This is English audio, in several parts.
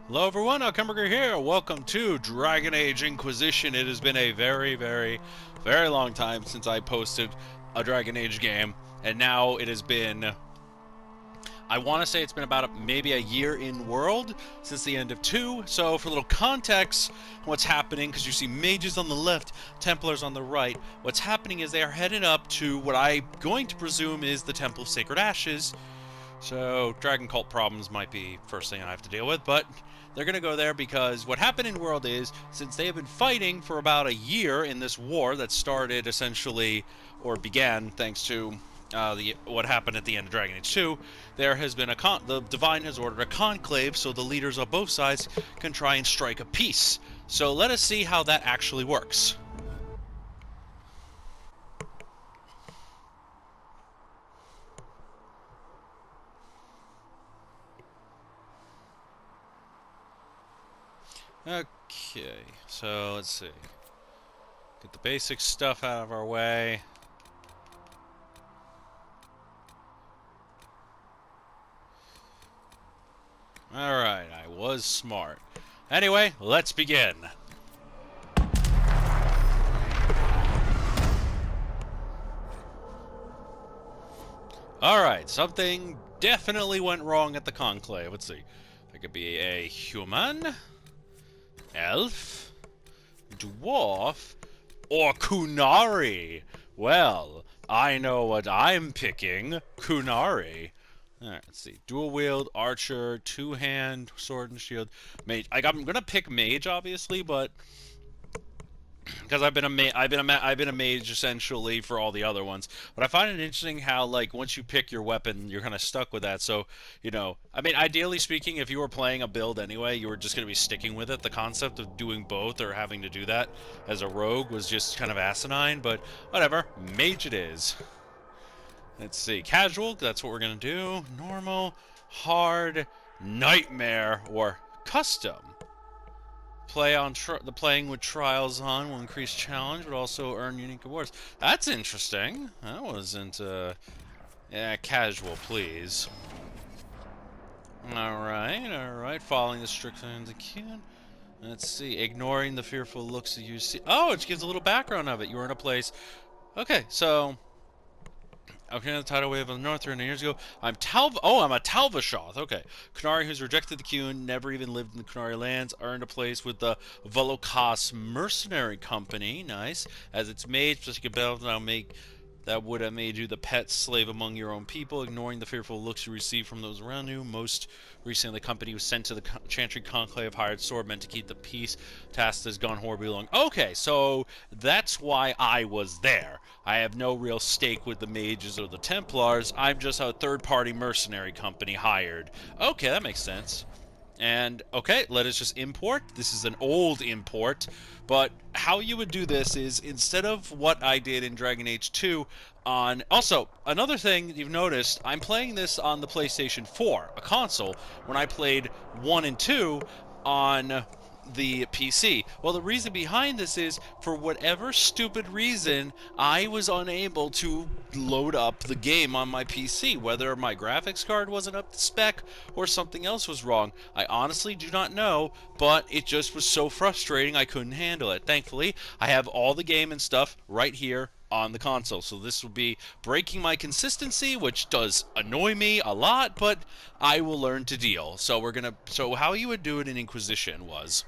Hello everyone, Alchemicgree here. Welcome to Dragon Age Inquisition. It has been a very long time since I posted a Dragon Age game, and now it has been, I want to say it's been about maybe a year in world since the end of 2. So for a little context, what's happening, because you see mages on the left, Templars on the right, what's happening is they are headed up to what I'm going to presume is the Temple of Sacred Ashes. So, Dragon Cult problems might be first thing I have to deal with, but they're going to go there because what happened in World is, since they have been fighting for about a year in this war that started essentially, or began thanks to what happened at the end of Dragon Age 2, there has been the Divine has ordered a conclave so the leaders of both sides can try and strike a peace. So let us see how that actually works. Okay, so let's see. Get the basic stuff out of our way. Alright, I was smart. Anyway, let's begin. Alright, something definitely went wrong at the Conclave. Let's see. There could be a human, elf, dwarf, or Kunari. Well, I know what I'm picking. Kunari. Alright, let's see. Dual wield, archer, two-hand, sword and shield, mage. I'm gonna pick mage, obviously, but because I've been a mage essentially for all the other ones. But I find it interesting how like once you pick your weapon, you're kind of stuck with that. So I mean, ideally speaking, if you were playing a build anyway, you were just gonna be sticking with it. The concept of doing both or having to do that as a rogue was just kind of asinine. But whatever, mage it is. Let's see, casual. That's what we're gonna do. Normal, hard, nightmare, or custom. The playing with trials on will increase challenge, but also earn unique awards. That's interesting. That wasn't yeah, casual, please. All right. Following the strict of the queue. Let's see. Ignoring the fearful looks that you see. Oh, it gives a little background of it. You were in a place. Okay, so okay, the tidal wave of the north 300 years ago. I'm a Talvashoth. Okay. Kunari, who's rejected the Qun, never even lived in the Kunari lands, earned a place with the Volokas Mercenary Company. Nice. As its mage, plus you can battle now make that would have made you the pet slave among your own people, ignoring the fearful looks you receive from those around you. Most recently, the company was sent to the Chantry Conclave, hired swordmen to keep the peace. Task has gone horribly long. Okay, so that's why I was there. I have no real stake with the mages or the Templars. I'm just a third-party mercenary company hired. Okay, that makes sense. And okay, let us just import. This is an old import, but how you would do this is instead of what I did in Dragon Age 2 on... Also, another thing you've noticed, I'm playing this on the PlayStation 4, a console, when I played 1 and 2 on the PC. Well, the reason behind this is, for whatever stupid reason, I was unable to load up the game on my PC, whether my graphics card wasn't up to spec or something else was wrong. I honestly do not know, but it just was so frustrating I couldn't handle it. Thankfully, I have all the game and stuff right here on the console. So this will be breaking my consistency, which does annoy me a lot, but I will learn to deal. So how you would do it in Inquisition was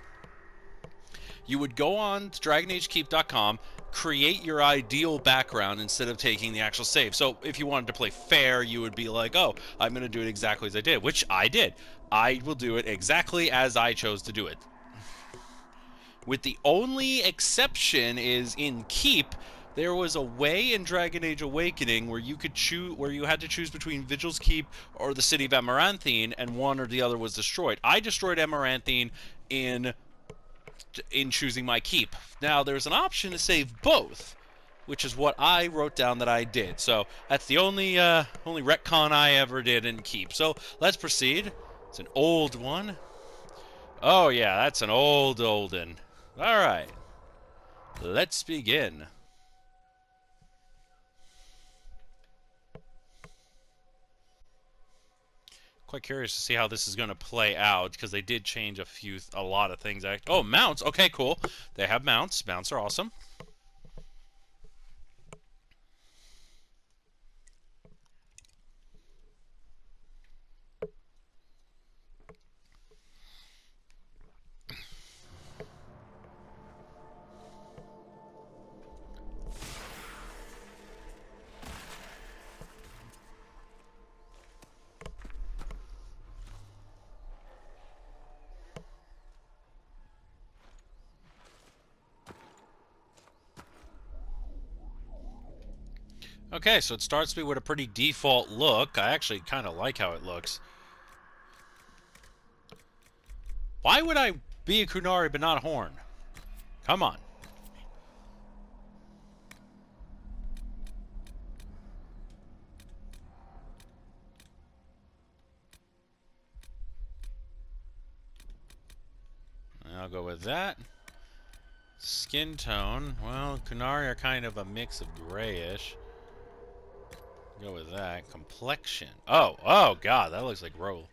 you would go on to DragonAgeKeep.com, create your ideal background instead of taking the actual save. So if you wanted to play fair, you would be like, oh, I'm going to do it exactly as I did, which I did. I will do it exactly as I chose to do it. With the only exception is in Keep, there was a way in Dragon Age Awakening where you could choose, where you had to choose between Vigil's Keep or the city of Amaranthine, and one or the other was destroyed. I destroyed Amaranthine in choosing my keep. Now, there's an option to save both, which is what I wrote down that I did. So that's the only retcon I ever did in keep. So let's proceed. It's an old one. Oh yeah, that's an olden. All right, let's begin. Quite curious to see how this is going to play out, because they did change a lot of things. Oh, mounts. Okay, cool. They have mounts. Mounts are awesome. Okay, so it starts me with a pretty default look. I actually kind of like how it looks. Why would I be a Kunari but not a Horn? Come on. I'll go with that. Skin tone. Well, Kunari are kind of a mix of grayish. Go with that. Complexion. Oh god, that looks like roll.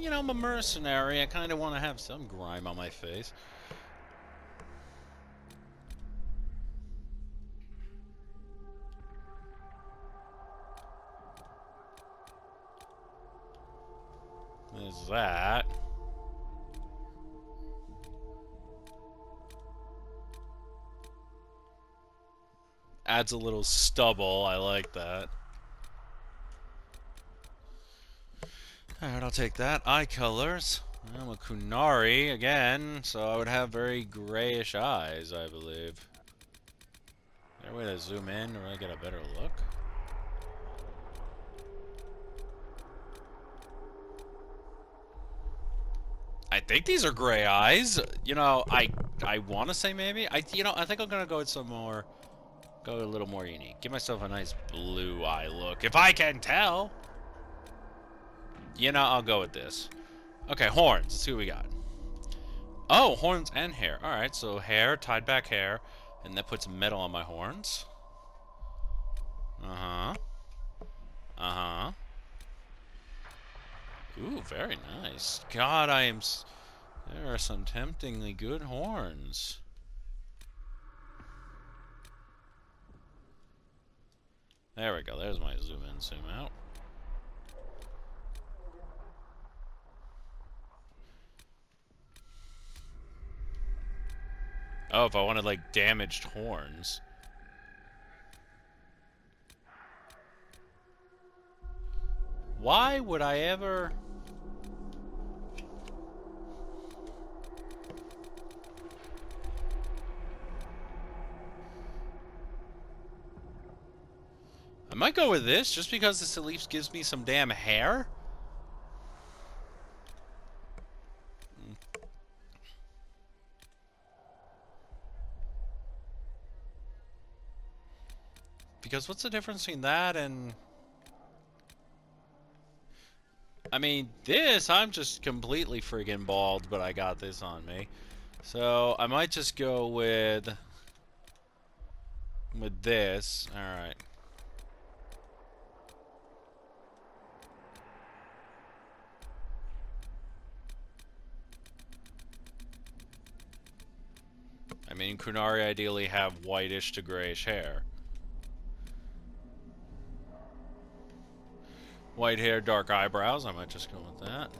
You know, I'm a mercenary. I kind of want to have some grime on my face. There's that. Adds a little stubble. I like that. Alright, I'll take that. Eye colors. I'm a Kunari again, so I would have very grayish eyes, I believe. Is there a way to zoom in to really get a better look? I think these are gray eyes. You know, I want to say maybe. I think I'm gonna go with some more. Go a little more unique. Give myself a nice blue eye look, if I can tell. You know, I'll go with this. Okay, horns. Let's see what we got. Oh, horns and hair. All right, so hair, tied back hair, and that puts metal on my horns. Uh-huh. Uh-huh. Ooh, very nice. God, there are some temptingly good horns. There we go. There's my zoom in, zoom out. Oh, if I wanted, like, damaged horns. Why would I ever... I might go with this, just because this at least gives me some damn hair. Because what's the difference between that and... I mean, this, I'm just completely friggin' bald, but I got this on me. So, I might just go with this. Alright. I mean, Kunari ideally have whitish to grayish hair. White hair, dark eyebrows. I might just go with that.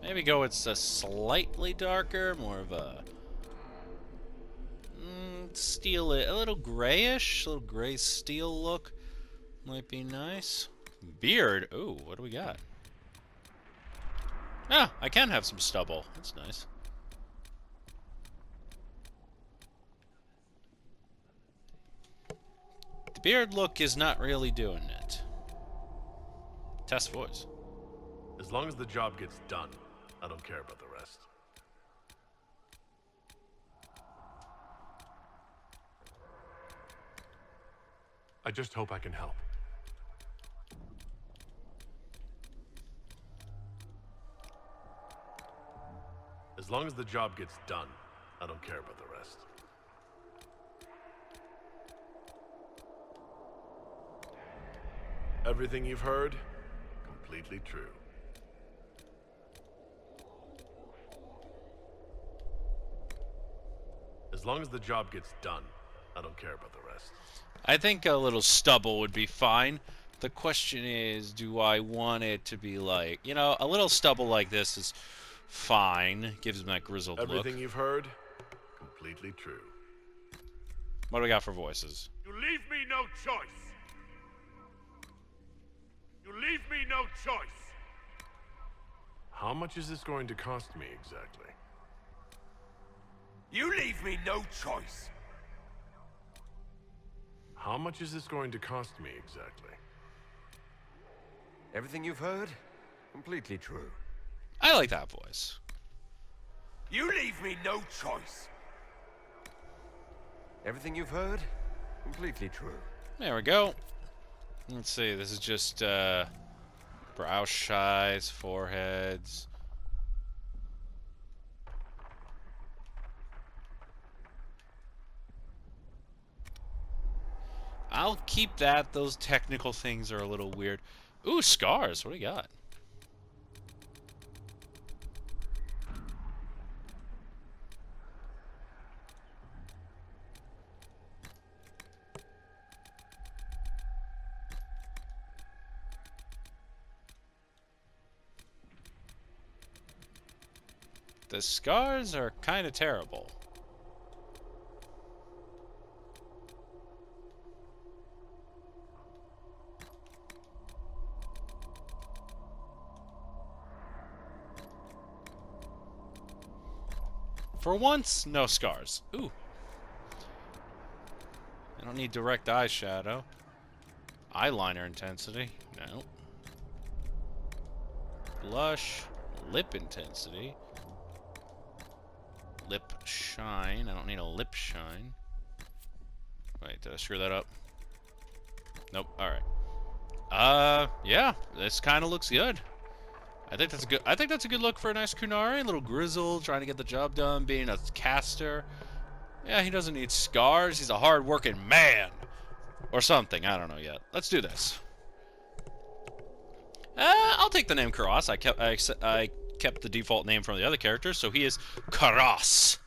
Maybe go with a slightly darker, more of a steel, a little grayish, a little gray steel look might be nice. Beard. Ooh, what do we got? Ah, I can have some stubble. That's nice. The beard look is not really doing it. Test voice. As long as the job gets done, I don't care about the rest. I just hope I can help. As long as the job gets done, I don't care about the rest. Everything you've heard, completely true. As long as the job gets done, I don't care about the rest. I think a little stubble would be fine. The question is, do I want it to be like, you know, a little stubble like this is fine. Gives him that grizzled look. Everything you've heard, completely true. What do we got for voices? You leave me no choice. You leave me no choice. How much is this going to cost me exactly? You leave me no choice. How much is this going to cost me exactly? Everything you've heard, completely true. I like that voice. You leave me no choice. Everything you've heard, completely true. There we go. Let's see, this is just brow shies, foreheads. I'll keep that. Those technical things are a little weird. Ooh, scars. What do you got? The scars are kind of terrible. For once, no scars. Ooh. I don't need direct eye shadow. Eyeliner intensity. No. Blush. Lip intensity. Lip shine. I don't need a lip shine. Wait, did I screw that up? Nope. Alright. Yeah. This kind of looks good. I think that's a good look for a nice Kunari. A little grizzled, trying to get the job done, being a caster. Yeah, he doesn't need scars. He's a hard-working man. Or something. I don't know yet. Let's do this. I'll take the name Karas. I kept the default name from the other characters, so he is Karas.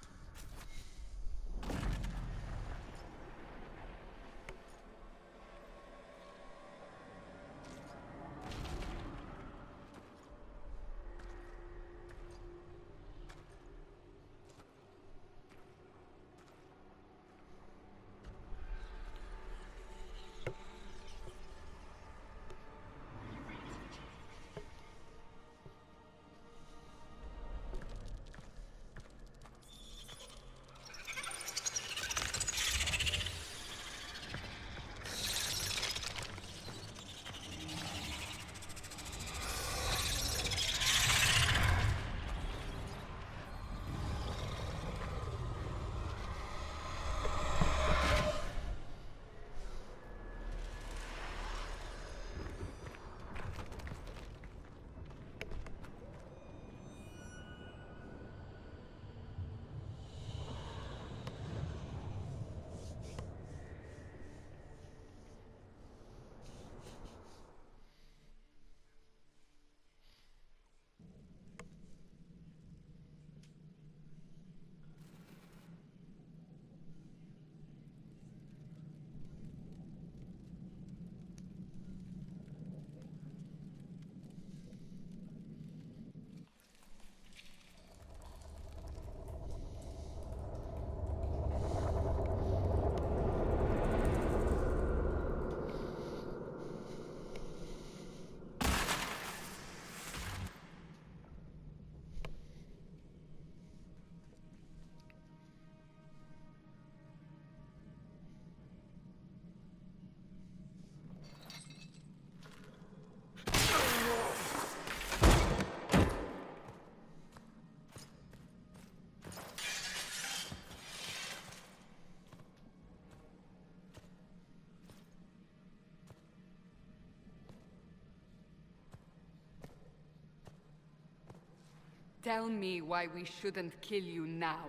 Tell me why we shouldn't kill you now.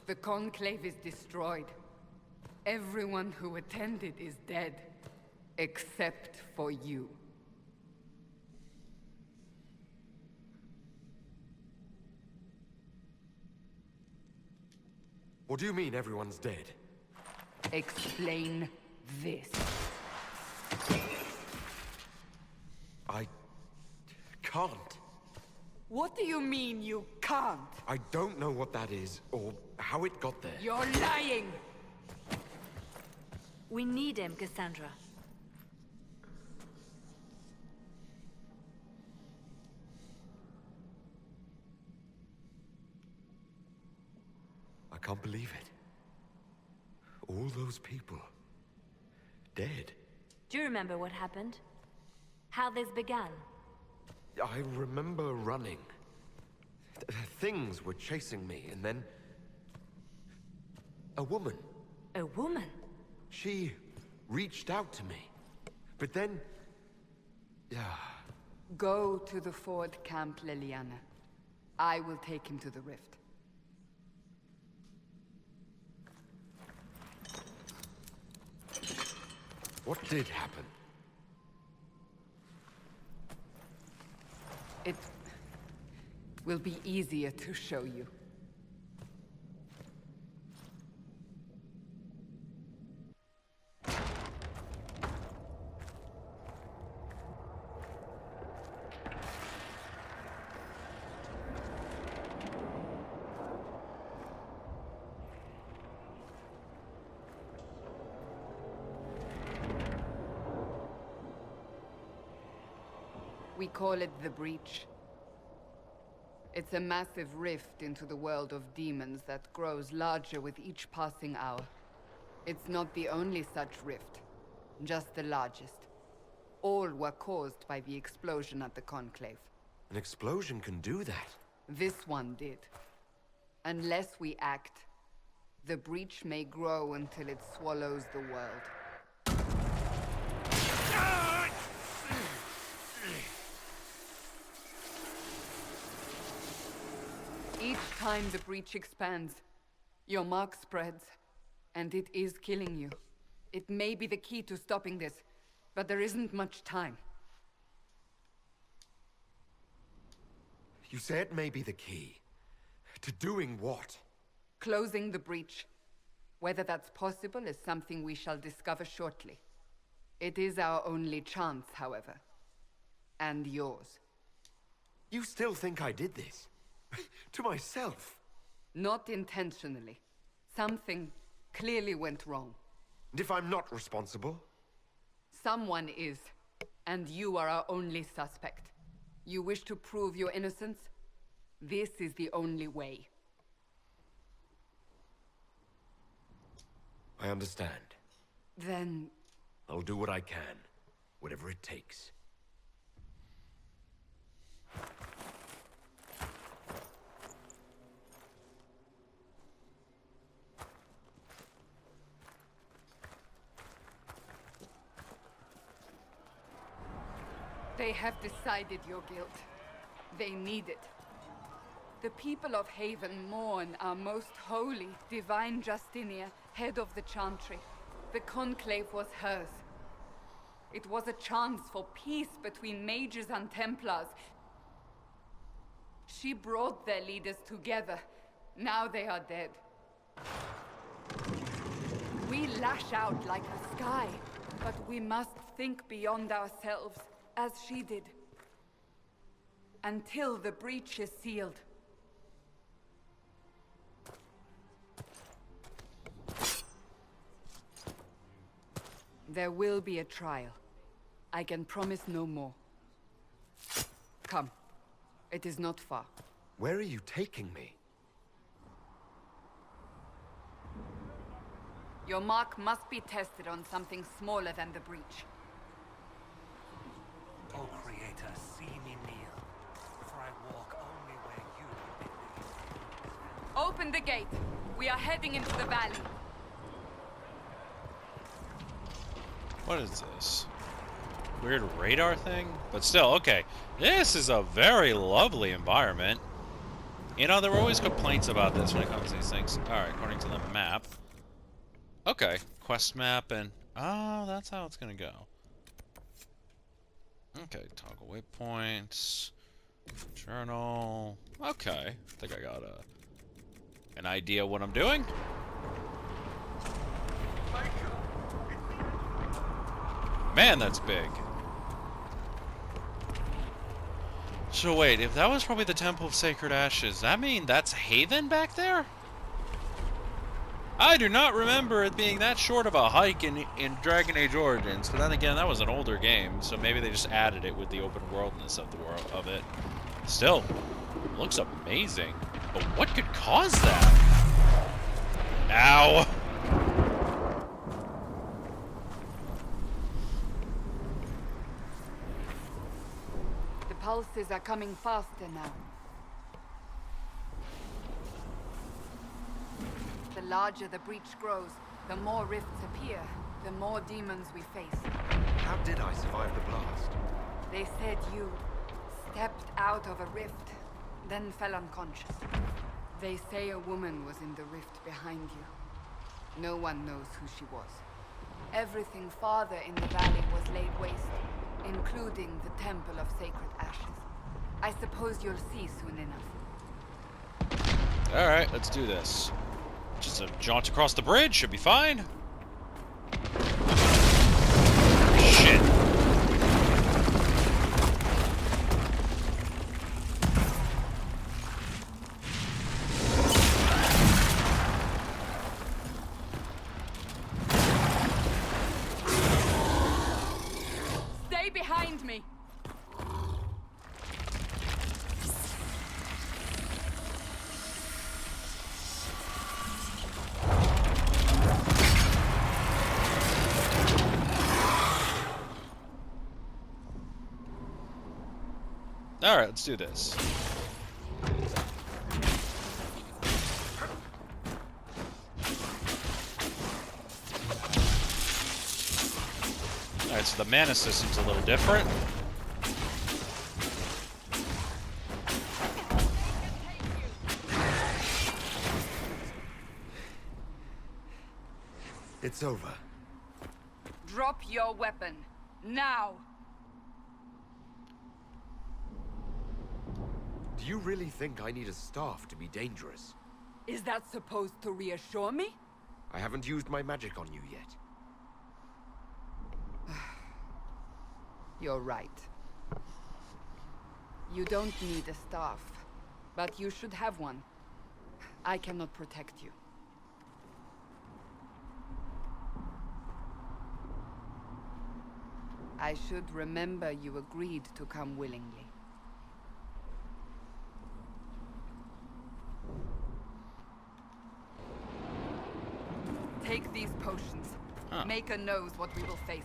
The Conclave is destroyed. Everyone who attended is dead. Except for you. What do you mean everyone's dead? Explain this. I can't. What do you mean you can't? I don't know what that is, or how it got there. You're lying! We need him, Cassandra. I can't believe it. All those people. Dead. Do you remember what happened? How this began? I remember running. Things were chasing me, and then... a woman. A woman? She reached out to me. But then... Go to the Ford Camp, Liliana. I will take him to the rift. What did happen? It will be easier to show you. We call it the Breach. It's a massive rift into the world of demons that grows larger with each passing hour. It's not the only such rift, just the largest. All were caused by the explosion at the Conclave. An explosion can do that. This one did. Unless we act, the Breach may grow until it swallows the world. Each time the Breach expands, your mark spreads, and it is killing you. It may be the key to stopping this, but there isn't much time. You say it may be the key. To doing what? Closing the Breach. Whether that's possible is something we shall discover shortly. It is our only chance, however. And yours. You still think I did this? To myself? Not intentionally. Something clearly went wrong. And if I'm not responsible? Someone is, and you are our only suspect. You wish to prove your innocence? This is the only way. I understand. Then... I'll do what I can. Whatever it takes. They have decided your guilt. They need it. The people of Haven mourn our most holy, Divine Justinia, head of the Chantry. The Conclave was hers. It was a chance for peace between mages and Templars. She brought their leaders together. Now they are dead. We lash out like the sky, but we must think beyond ourselves, as she did. Until the breach is sealed. There will be a trial. I can promise no more. Come. It is not far. Where are you taking me? Your mark must be tested on something smaller than the breach. O Creator, see me kneel, for I walk only where you would bid me. Open the gate. We are heading into the valley. What is this? Weird radar thing? But still, okay. This is a very lovely environment. You know, there were always complaints about this when it comes to these things. Alright, according to the map. Okay, quest map and... Oh, that's how it's gonna go. Okay, toggle waypoints. Journal. Okay, I think I got an idea what I'm doing. Man, that's big. So wait, if that was probably the Temple of Sacred Ashes, that mean that's Haven back there? I do not remember it being that short of a hike in Dragon Age Origins, but then again, that was an older game, so maybe they just added it with the open worldness of the world of it. Still, looks amazing. But what could cause that? Ow! The pulses are coming faster now. The larger the breach grows, the more rifts appear, the more demons we face. How did I survive the blast? They said you stepped out of a rift, then fell unconscious. They say a woman was in the rift behind you. No one knows who she was. Everything farther in the valley was laid waste, including the Temple of Sacred Ashes. I suppose you'll see soon enough. Alright, let's do this. Just a jaunt across the bridge, should be fine. Shit. Stay behind me! Alright, let's do this. Alright, so the mana system's a little different. It's over. Drop your weapon. Now! Do you really think I need a staff to be dangerous? Is that supposed to reassure me? I haven't used my magic on you yet. You're right. You don't need a staff, but you should have one. I cannot protect you. I should remember you agreed to come willingly. Take these potions. Huh. Maker knows what we will face.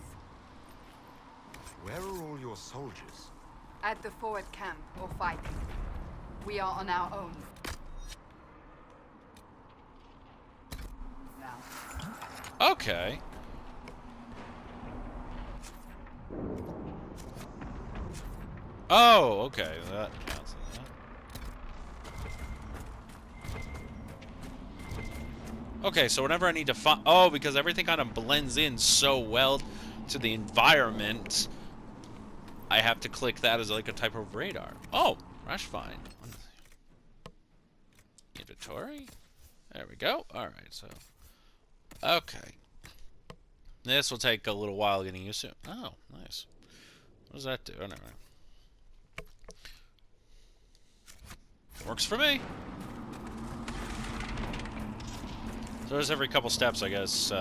Where are all your soldiers? At the forward camp, or fighting. We are on our own. Now. Okay. Oh, okay. That counts as that. Okay, so whenever I need to find... Oh, because everything kind of blends in so well to the environment, I have to click that as like a type of radar. Oh, rush find. Inventory. There we go. Alright, so... Okay. This will take a little while getting used to. Oh, nice. What does that do? Oh, never mind. Works for me. So there's every couple steps, I guess.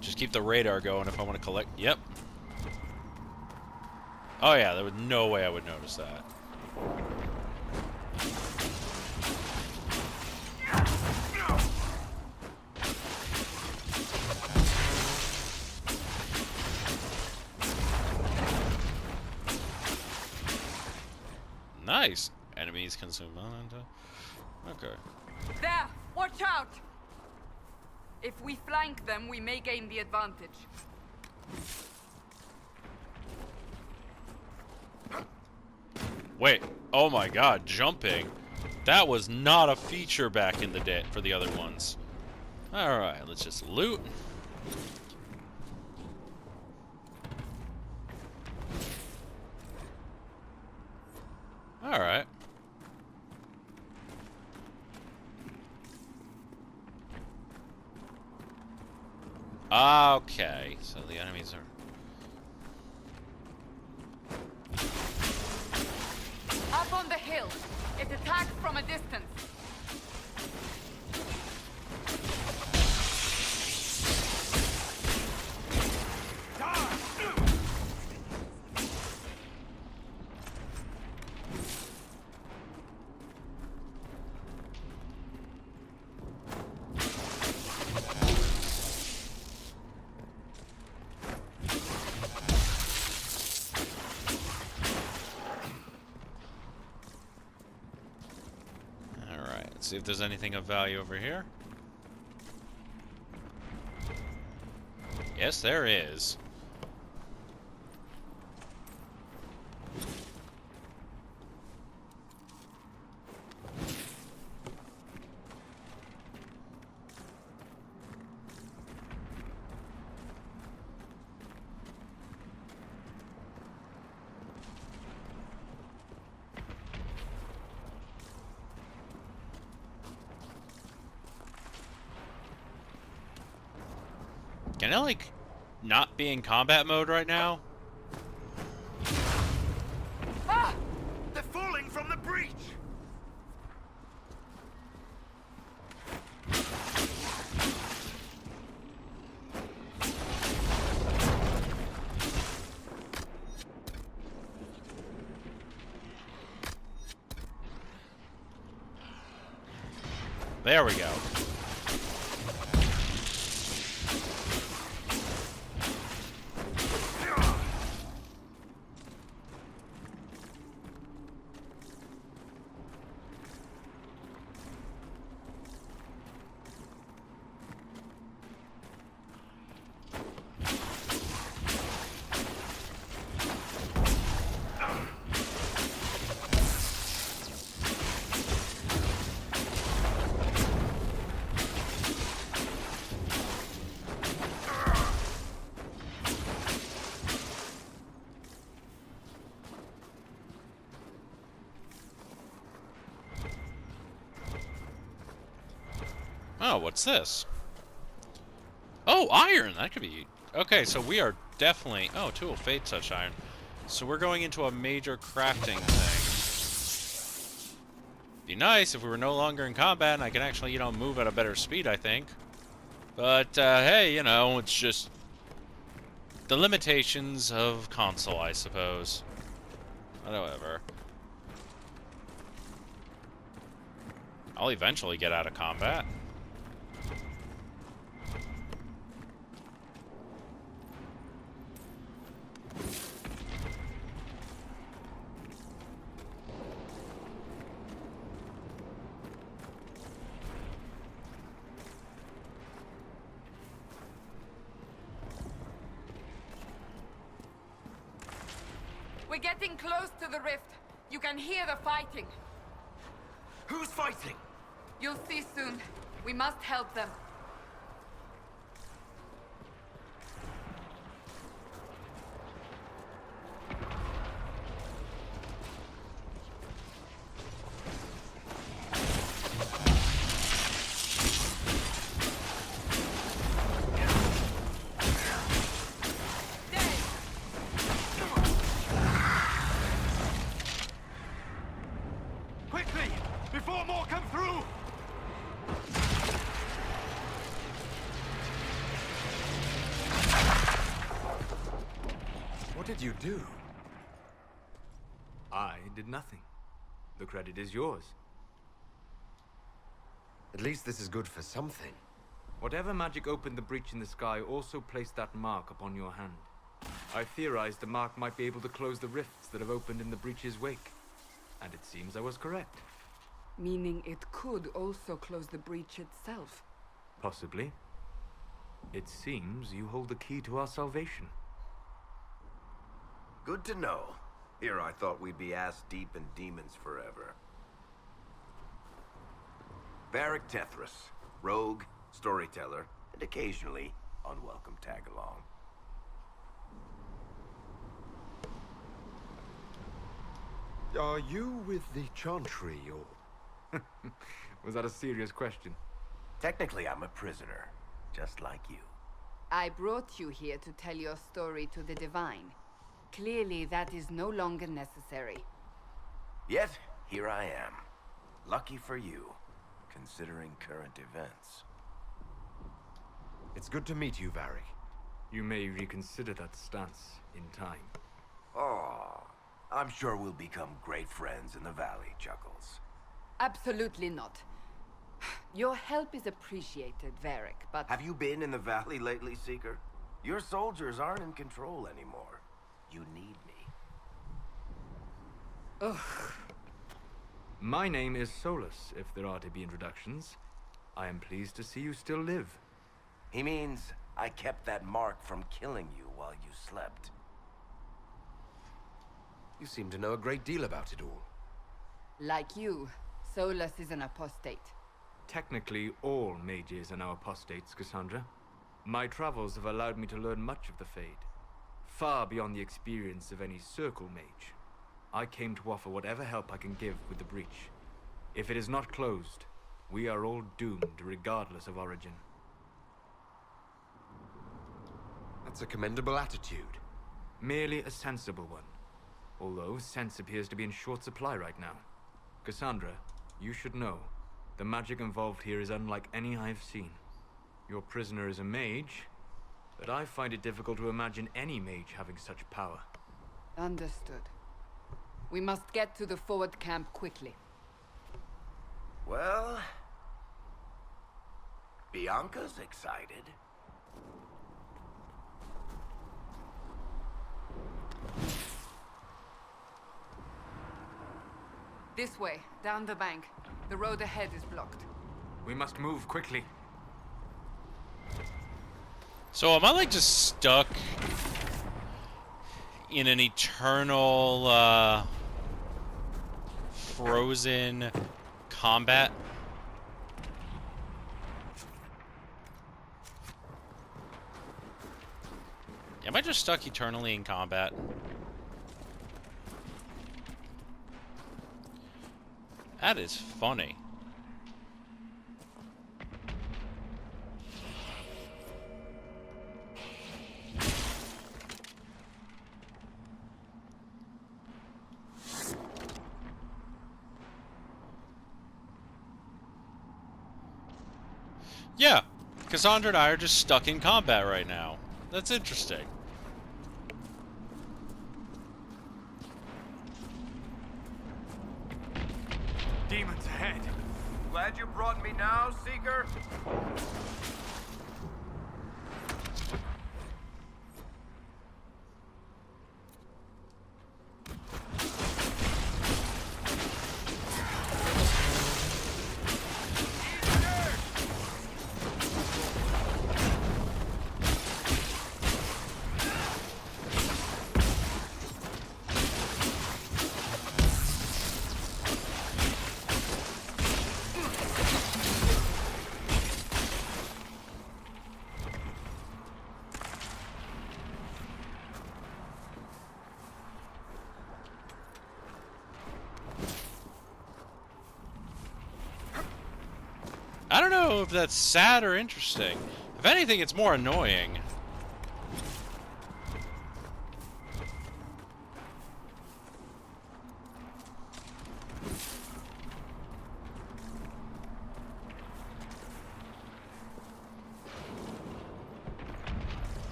Just keep the radar going if I want to collect. Yep. Oh yeah, there was no way I would notice that. Nice. Enemies consume mana. Okay. There! Watch out! If we flank them, we may gain the advantage. Wait. Oh my god, jumping. That was not a feature back in the day for the other ones. Alright, let's just loot. Alright. Okay, so the enemies are... Up on the hill. It attacks from a distance. See if there's anything of value over here. Yes, there is. Can I, like, not be in combat mode right now? Ah! They're falling from the breach! There we go. Oh, what's this? Oh, iron! That could be... Okay, so we are definitely... Oh, tool, fade touch iron. So we're going into a major crafting thing. Be nice if we were no longer in combat and I can actually, you know, move at a better speed, I think. But, hey, you know, it's just... the limitations of console, I suppose. Whatever. I'll eventually get out of combat. We're getting close to the rift. You can hear the fighting. Who's fighting? You'll see soon. We must help them. Quickly! Before more come through! What did you do? I did nothing. The credit is yours. At least this is good for something. Whatever magic opened the breach in the sky also placed that mark upon your hand. I theorized the mark might be able to close the rifts that have opened in the breach's wake. And it seems I was correct. Meaning it could also close the breach itself. Possibly. It seems you hold the key to our salvation. Good to know. Here I thought we'd be ass deep in demons forever. Varric Tethras, rogue, storyteller, and occasionally unwelcome tag-along. Are you with the Chantry, or... Was that a serious question? Technically, I'm a prisoner, just like you. I brought you here to tell your story to the Divine. Clearly, that is no longer necessary. Yet, here I am. Lucky for you, considering current events. It's good to meet you, Varric. You may reconsider that stance in time. Oh, I'm sure we'll become great friends in the valley, Chuckles. Absolutely not. Your help is appreciated, Varric, but... Have you been in the valley lately, Seeker? Your soldiers aren't in control anymore. You need me. Ugh. My name is Solus, if there are to be introductions. I am pleased to see you still live. He means I kept that mark from killing you while you slept. You seem to know a great deal about it all. Like you, Solus is an apostate. Technically, all mages are now apostates, Cassandra. My travels have allowed me to learn much of the Fade, far beyond the experience of any Circle mage. I came to offer whatever help I can give with the breach. If it is not closed, we are all doomed regardless of origin. That's a commendable attitude. Merely a sensible one. Although sense appears to be in short supply right now. Cassandra, you should know, the magic involved here is unlike any I've seen. Your prisoner is a mage, but I find it difficult to imagine any mage having such power. Understood. We must get to the forward camp quickly. Well... Bianca's excited. This way, down the bank. The road ahead is blocked. We must move quickly. So am I like just stuck in an eternal frozen combat? Am I just stuck eternally in combat? That is funny. Yeah, Cassandra and I are just stuck in combat right now. That's interesting. Demons ahead. Glad you brought me now, Seeker? I don't know if that's sad or interesting. If anything, it's more annoying.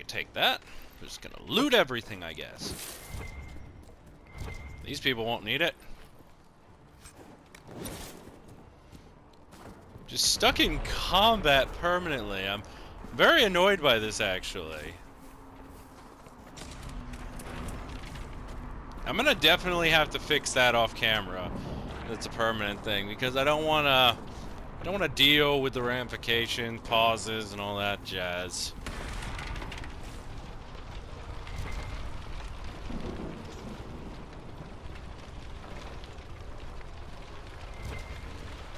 Take that. I'm just gonna loot everything, I guess. These people won't need it. Just stuck in combat permanently. I'm very annoyed by this, actually. I'm gonna definitely have to fix that off camera. that's a permanent thing, because I don't want to deal with the ramification, pauses, and all that jazz.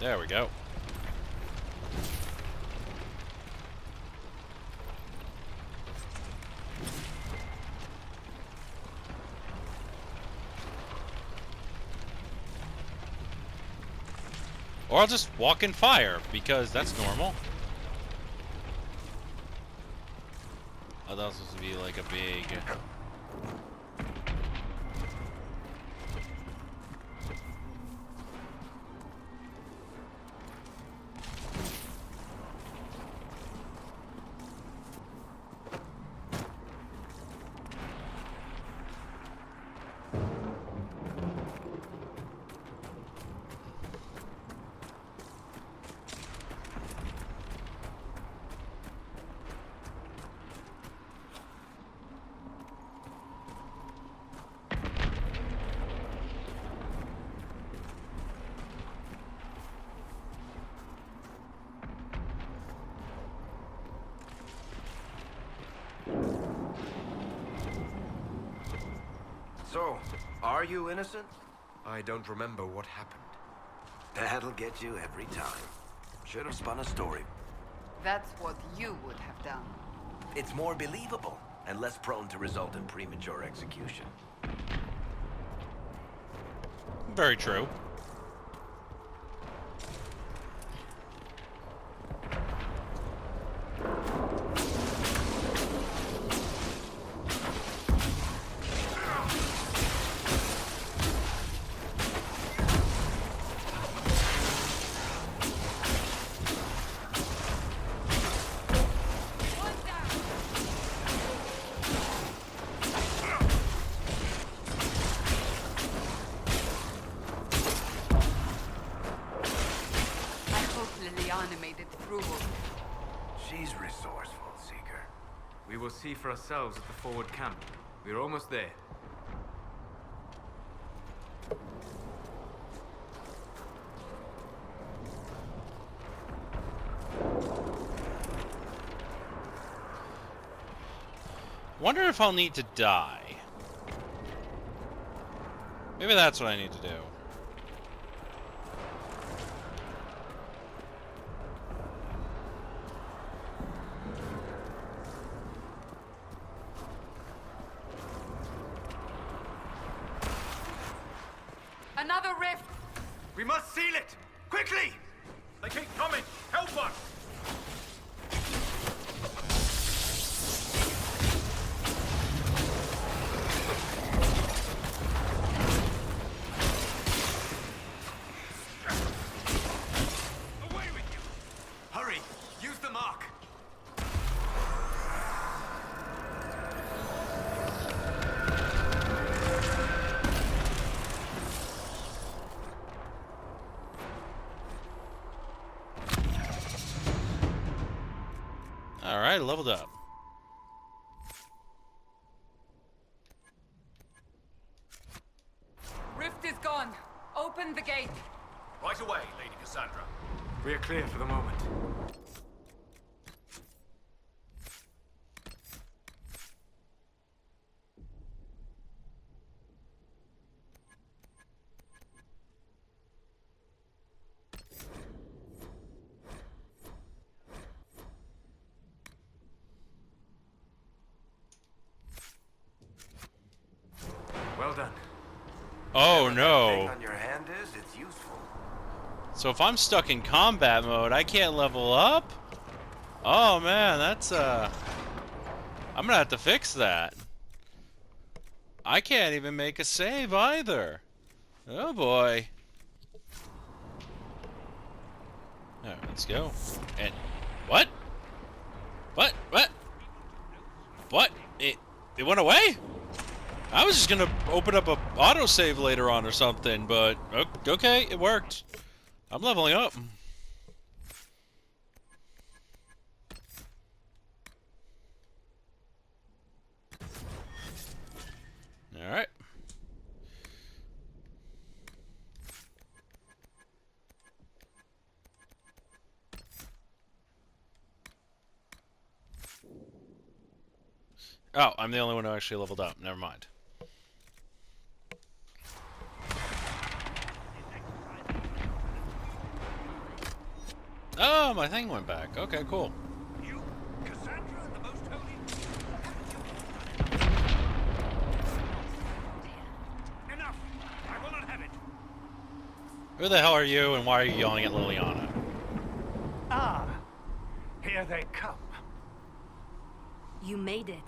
There we go. Or I'll just walk in fire, because that's normal. Oh, that was supposed to be like a big... So, are you innocent? I don't remember what happened. That'll get you every time. Should have spun a story. That's what you would have done. It's more believable and less prone to result in premature execution. Very true. She's resourceful, Seeker. We will see for ourselves at the forward camp. We're almost there. Wonder if I'll need to die. Maybe that's what I need to do. Another rift! We must seal it! Quickly! They keep coming! Help us! Away with you! Hurry! Use the mark! Alright, leveled up. Rift is gone. Open the gate. Right away, Lady Cassandra. We are clear for the moment. Well done. Oh Thing no. on your hand is, it's useful. So if I'm stuck in combat mode, I can't level up? Oh man, that's I'm gonna have to fix that. I can't even make a save either. Oh boy. Alright, let's go. And what? What? What? What? It went away? I was just gonna open up a autosave later on or something, but okay, it worked. I'm leveling up. Alright. Oh, I'm the only one who actually leveled up. Never mind. Oh, my thing went back. Okay, cool. You, Cassandra, the most holy. Enough! I will not have it. Who the hell are you, and why are you yelling at Liliana? Ah, here they come. You made it.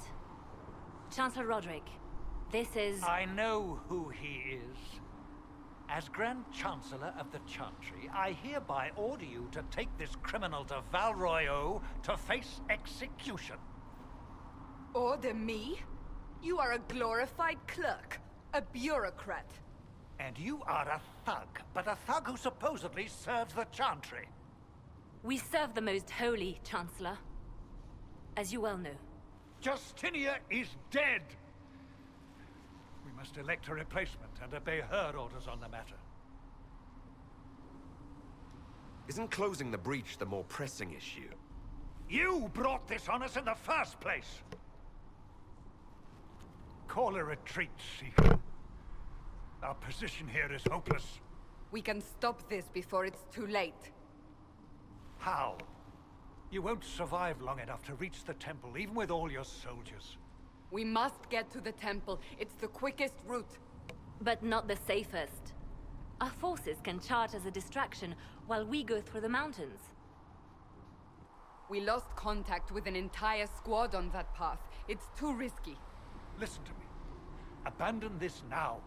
Chancellor Roderick, this is... I know who he is. As Grand Chancellor of the Chantry, I hereby order you to take this criminal to Val Royeaux to face execution. Order me? You are a glorified clerk, a bureaucrat. And you are a thug, but a thug who supposedly serves the Chantry. We serve the most holy, Chancellor. As you well know. Justinia is dead! We must elect a replacement and obey her orders on the matter. Isn't closing the breach the more pressing issue? You brought this on us in the first place! Call a retreat, Seeker. Our position here is hopeless. We can stop this before it's too late. How? You won't survive long enough to reach the temple, even with all your soldiers. We must get to the temple. It's the quickest route. But not the safest. Our forces can charge as a distraction while we go through the mountains. We lost contact with an entire squad on that path. It's too risky. Listen to me. Abandon this now,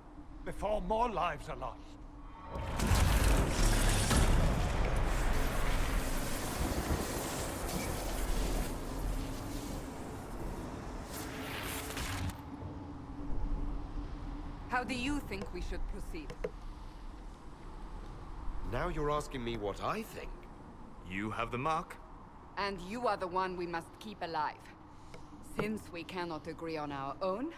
before more lives are lost. How do you think we should proceed? Now you're asking me what I think. You have the mark. And you are the one we must keep alive. Since we cannot agree on our own...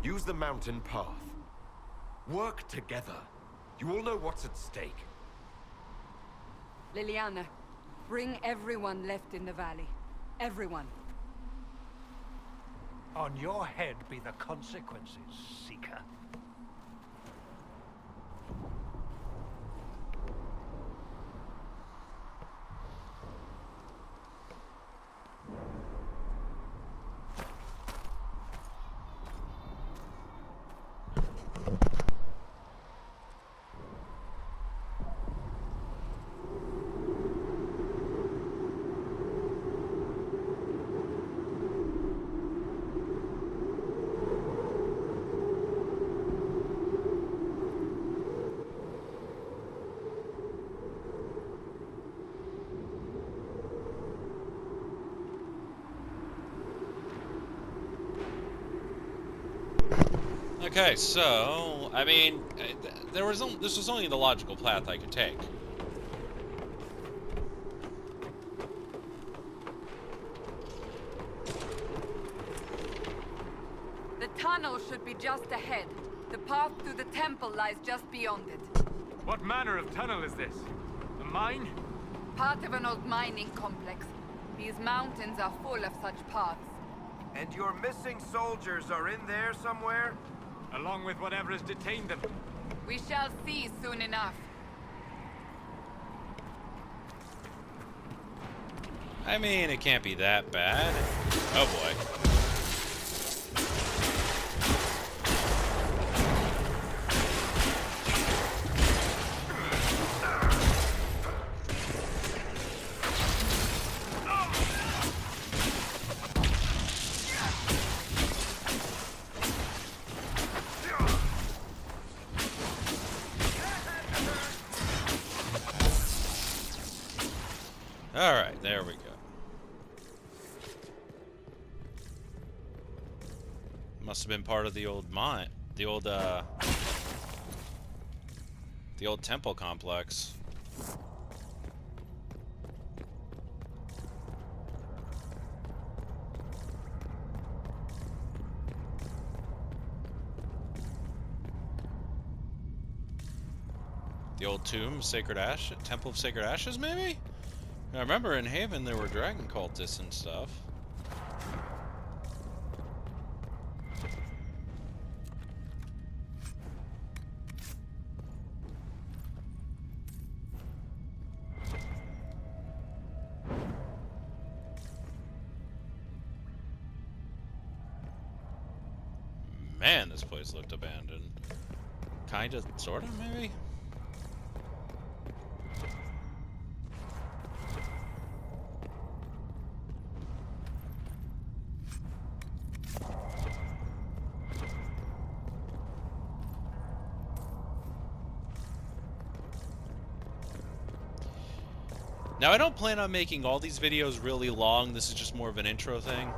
Use the mountain path. Work together. You all know what's at stake. Liliana, bring everyone left in the valley. Everyone. On your head be the consequences, Seeker. Okay, so I mean, this was only the logical path I could take. The tunnel should be just ahead. The path to the temple lies just beyond it. What manner of tunnel is this? A mine? Part of an old mining complex. These mountains are full of such paths. And your missing soldiers are in there somewhere? Along with whatever has detained them. We shall see soon enough. I mean, it can't be that bad. Oh boy. Alright, there we go. Must have been part of the old mine. The old temple complex. The old tomb, Sacred Ash, Temple of Sacred Ashes, maybe? I remember in Haven there were dragon cultists and stuff. Man, this place looked abandoned. Kinda, sorta, maybe? Now, I don't plan on making all these videos really long. This is just more of an intro thing.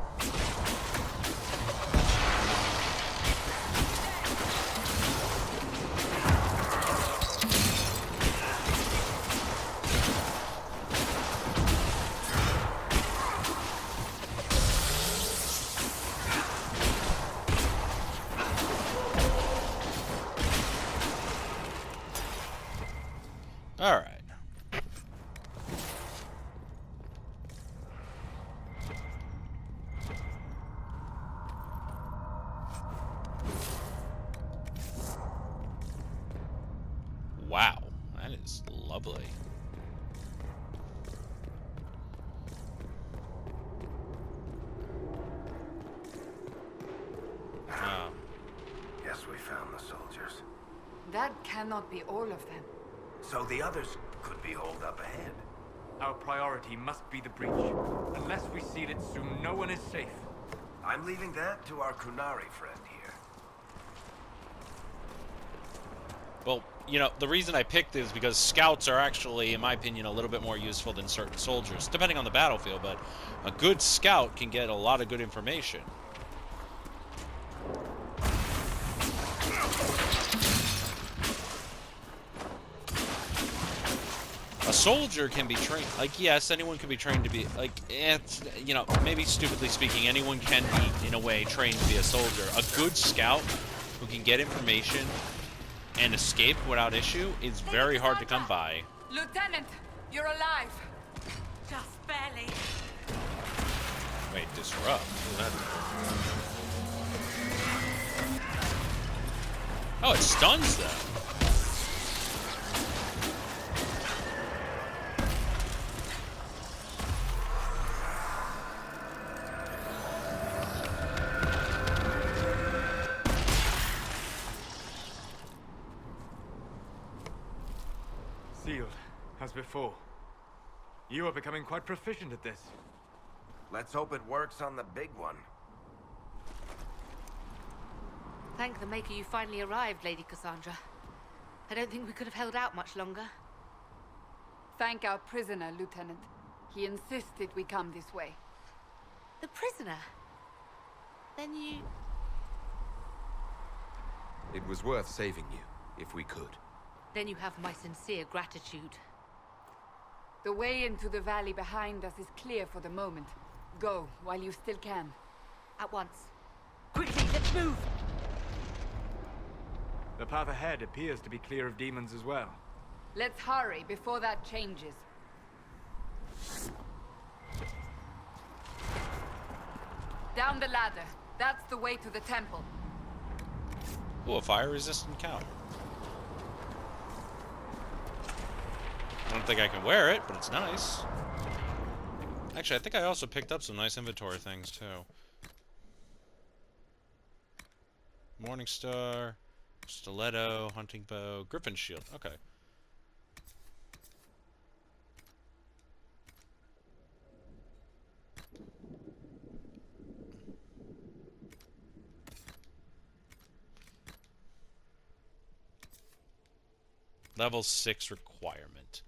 All right. Wow, that is lovely. Yes, we found the soldiers. That cannot be all of them. So the others could be holed up ahead. Our priority must be the breach. Unless we seal it soon, no one is safe. I'm leaving that to our Kunari friend here. Well, you know, the reason I picked this is because scouts are actually, in my opinion, a little bit more useful than certain soldiers, depending on the battlefield, but a good scout can get a lot of good information. A soldier can be trained, like, yes, anyone can be trained to be, like, it's, you know, maybe stupidly speaking, anyone can be, in a way, trained to be a soldier. A good scout who can get information and escape without issue is very hard to come by. Lieutenant, you're alive. Just barely. Wait, disrupt? Oh, it stuns them. Sealed, as before. You are becoming quite proficient at this. Let's hope it works on the big one. Thank the Maker you finally arrived, Lady Cassandra. I don't think we could have held out much longer. Thank our prisoner, Lieutenant. He insisted we come this way. The prisoner? Then you... It was worth saving you, if we could. Then you have my sincere gratitude. The way into the valley behind us is clear for the moment. Go, while you still can. At once. Quickly, let's move! The path ahead appears to be clear of demons as well. Let's hurry before that changes. Down the ladder. That's the way to the temple. Ooh, a fire-resistant cowl. I don't think I can wear it, but it's nice. Actually, I think I also picked up some nice inventory things, too. Morningstar, stiletto, hunting bow, griffin shield. Okay. Level 6 requirement.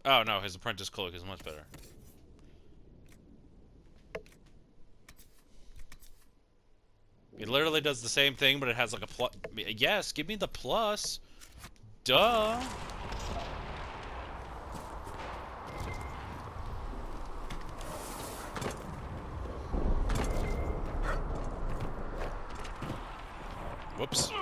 Oh no, his apprentice cloak is much better. It literally does the same thing, but it has like a plus. Yes, give me the plus. Duh. Whoops.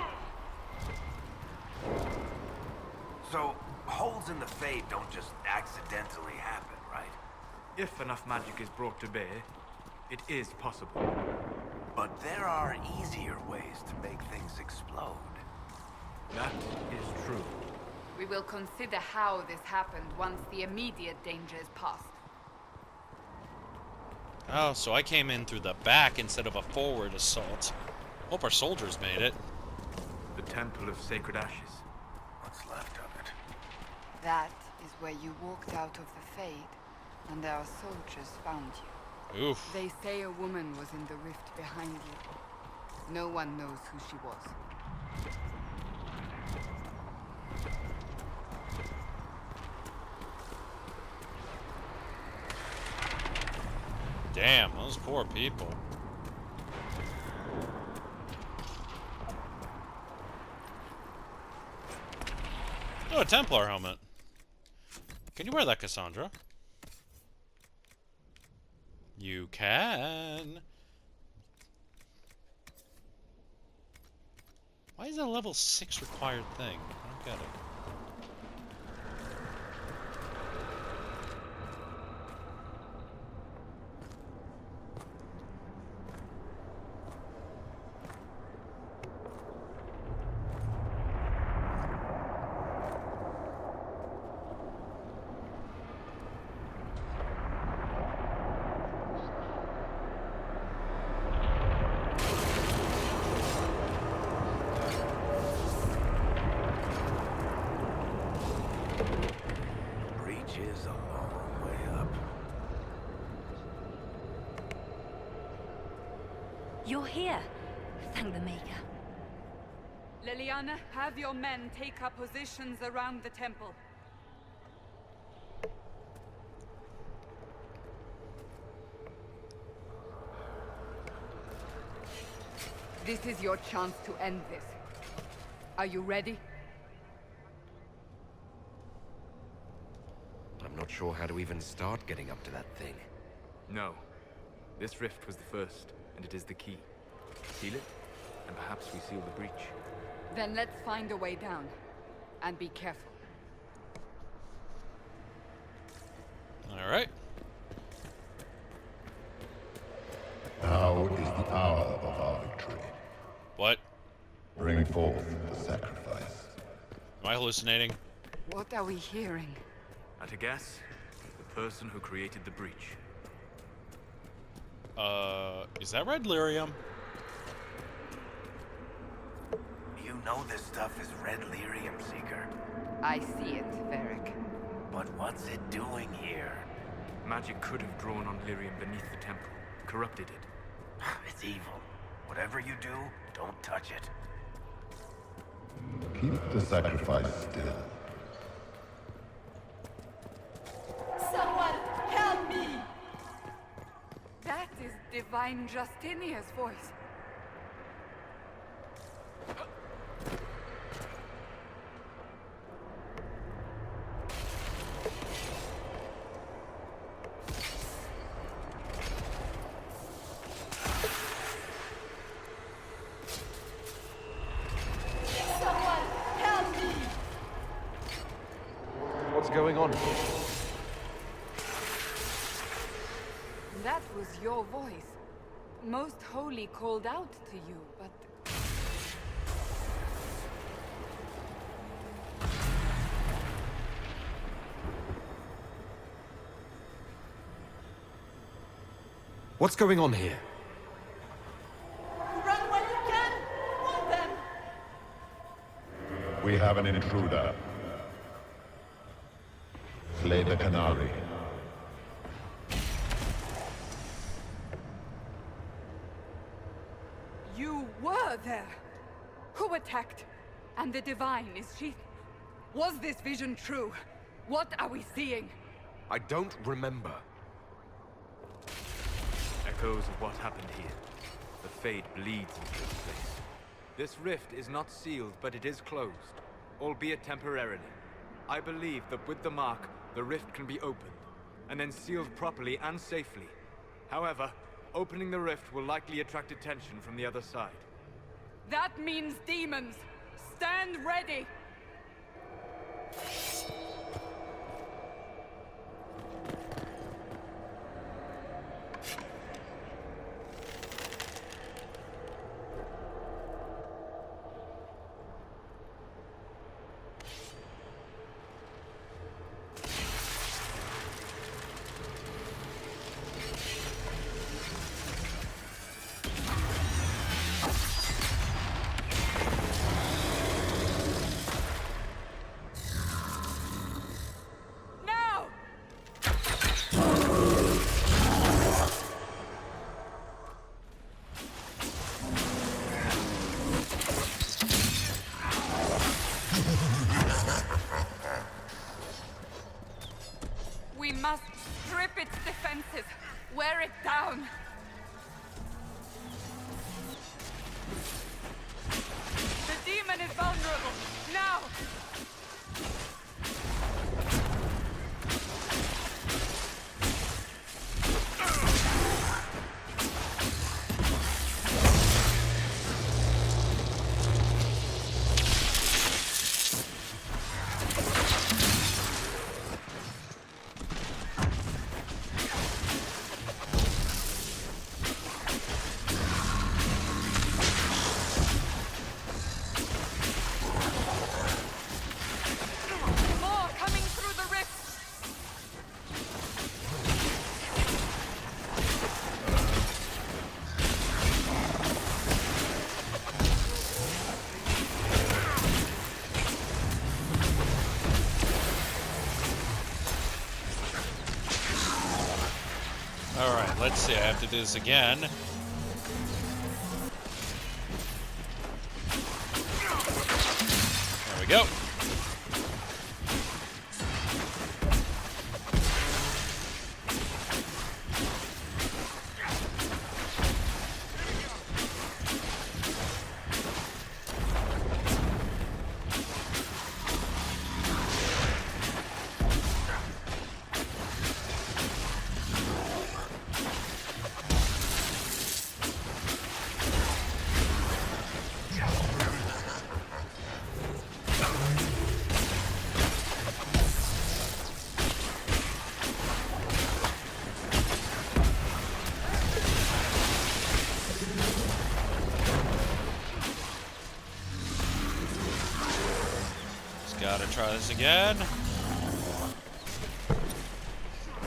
So, holes in the Fade don't just accidentally happen, right? If enough magic is brought to bear, it is possible. But there are easier ways to make things explode. That is true. We will consider how this happened once the immediate danger is past. Oh, so I came in through the back instead of a forward assault. Hope our soldiers made it. The Temple of Sacred Ashes. What's left of it? That is where you walked out of the Fade, and our soldiers found you. Oof. They say a woman was in the rift behind you. No one knows who she was. Damn, those poor people. Oh, a Templar helmet. Can you wear that, Cassandra? You can. Why is that a level 6 required thing? I don't get it. Is a long way up. You're here. Thank the Maker. Liliana, have your men take up positions around the temple. This is your chance to end this. Are you ready? I'm not sure how to even start getting up to that thing. No. This rift was the first, and it is the key. Seal it, and perhaps we seal the breach. Then let's find a way down. And be careful. Alright. Now is the hour of our victory. What? Bring forth the sacrifice. Am I hallucinating? What are we hearing? At a guess, the person who created the breach. Is that red lyrium? You know this stuff is red lyrium, Seeker. I see it, Varric. But what's it doing here? Magic could have drawn on lyrium beneath the temple, corrupted it. It's evil. Whatever you do, don't touch it. Keep the sacrifice still. Someone help me! That is Divine Justinia's voice. What's going on here? That was your voice. Most Holy called out to you, but... What's going on here? Run while you can! Warn them! We have an intruder. Slay the Canary. You were there! Who attacked? And the Divine, is she... Was this vision true? What are we seeing? I don't remember. Echoes of what happened here. The Fade bleeds into this place. This rift is not sealed, but it is closed, albeit temporarily. I believe that with the mark, the rift can be opened, and then sealed properly and safely. However, opening the rift will likely attract attention from the other side. That means demons. Stand ready. We must strip its defenses, wear it down. The demon is vulnerable. Now! Alright, let's see. I have to do this again. There we go. Gotta try this again.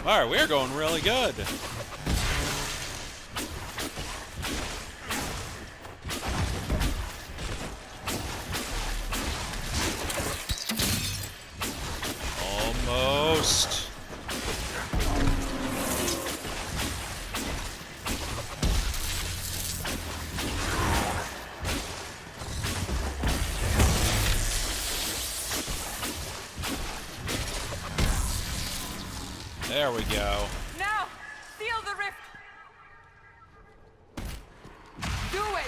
Alright, we're going really good. Almost. There we go. Now, seal the rift. Do it.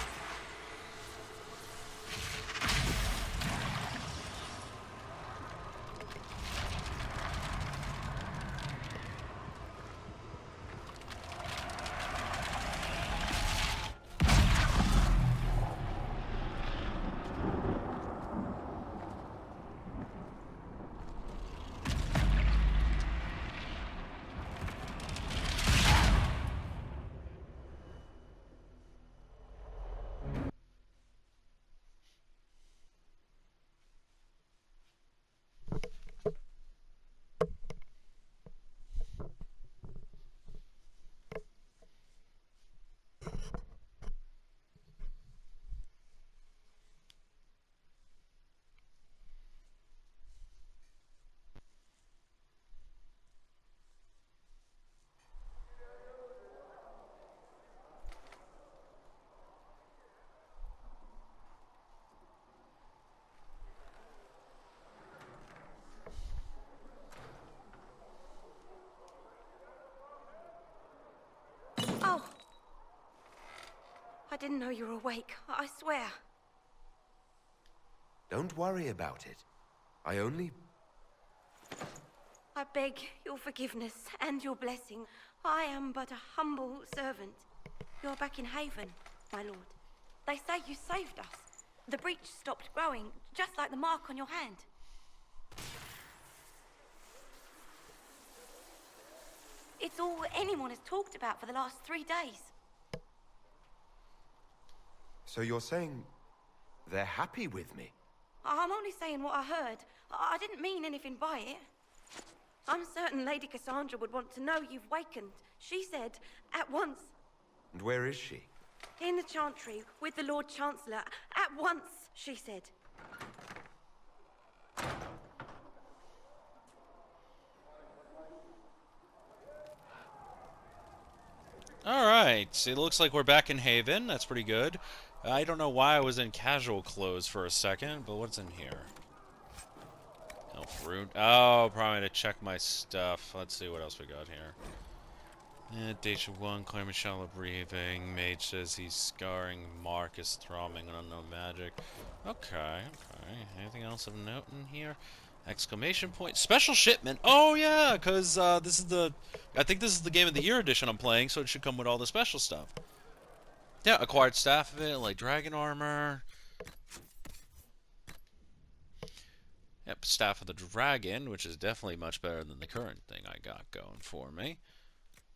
I didn't know you were awake, I swear. Don't worry about it. I beg your forgiveness and your blessing. I am but a humble servant. You're back in Haven, my lord. They say you saved us. The breach stopped growing, just like the mark on your hand. It's all anyone has talked about for the last 3 days. So you're saying they're happy with me? I'm only saying what I heard. I didn't mean anything by it. I'm certain Lady Cassandra would want to know you've wakened. She said, at once. And where is she? In the Chantry, with the Lord Chancellor. At once, she said. Alright, it looks like we're back in Haven. That's pretty good. I don't know why I was in casual clothes for a second, but what's in here? No fruit. Oh, probably to check my stuff. Let's see what else we got here. Dacia 1, Claire Michelle breathing. Mage says he's scarring. Mark is throbbing on unknown magic. Okay. Anything else of note in here? Exclamation point. Special shipment. Oh, yeah, because this is the... I think this is the Game of the Year edition I'm playing, so it should come with all the special stuff. Yeah, acquired staff of it, like dragon armor. Yep, staff of the dragon, which is definitely much better than the current thing I got going for me.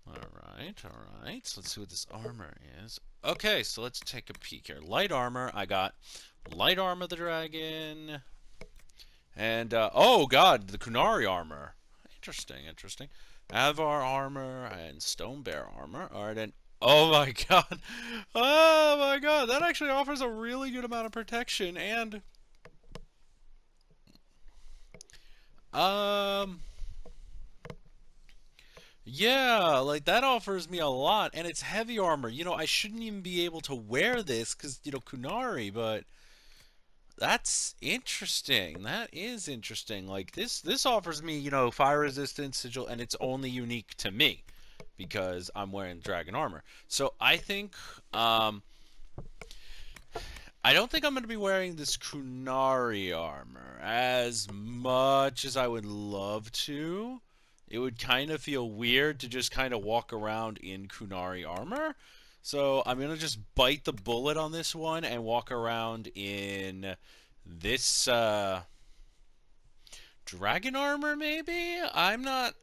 Alright. So let's see what this armor is. Okay, so let's take a peek here. Light armor. I got light armor of the dragon. And, oh god, the Kunari armor. Interesting. Avar armor and Stone Bear armor. Alright, and oh my god. Oh my god, that actually offers a really good amount of protection and... yeah, like that offers me a lot, and it's heavy armor. You know, I shouldn't even be able to wear this because, you know, Kunari, but that's interesting. That is interesting. Like this offers me, you know, fire resistance, sigil, and it's only unique to me because I'm wearing dragon armor. So I think, I don't think I'm going to be wearing this Kunari armor as much as I would love to. It would kind of feel weird to just kind of walk around in Kunari armor. So I'm going to just bite the bullet on this one and walk around in this dragon armor maybe? I'm not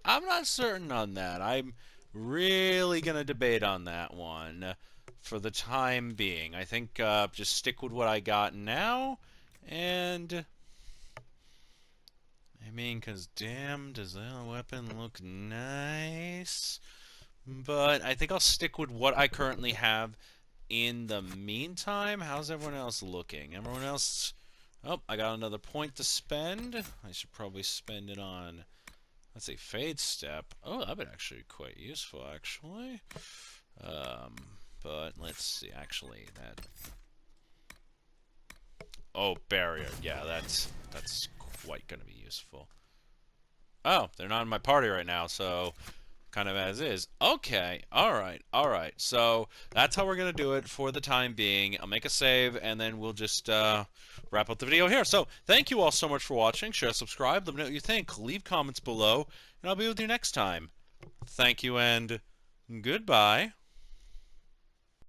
certain on that. I'm really going to debate on that one for the time being. I think just stick with what I got now, and I mean, because damn, does that weapon look nice? But I think I'll stick with what I currently have in the meantime. How's everyone else looking? Everyone else... Oh, I got another point to spend. I should probably spend it on, let's see, Fade Step. Oh, that'd be actually quite useful, actually. But let's see, actually, that... Oh, Barrier. Yeah, that's quite going to be useful. Oh, they're not in my party right now, so kind of as is. Okay, alright. So that's how we're going to do it for the time being. I'll make a save, and then we'll just wrap up the video here. So thank you all so much for watching. Share, subscribe, let me know what you think. Leave comments below, and I'll be with you next time. Thank you, and goodbye.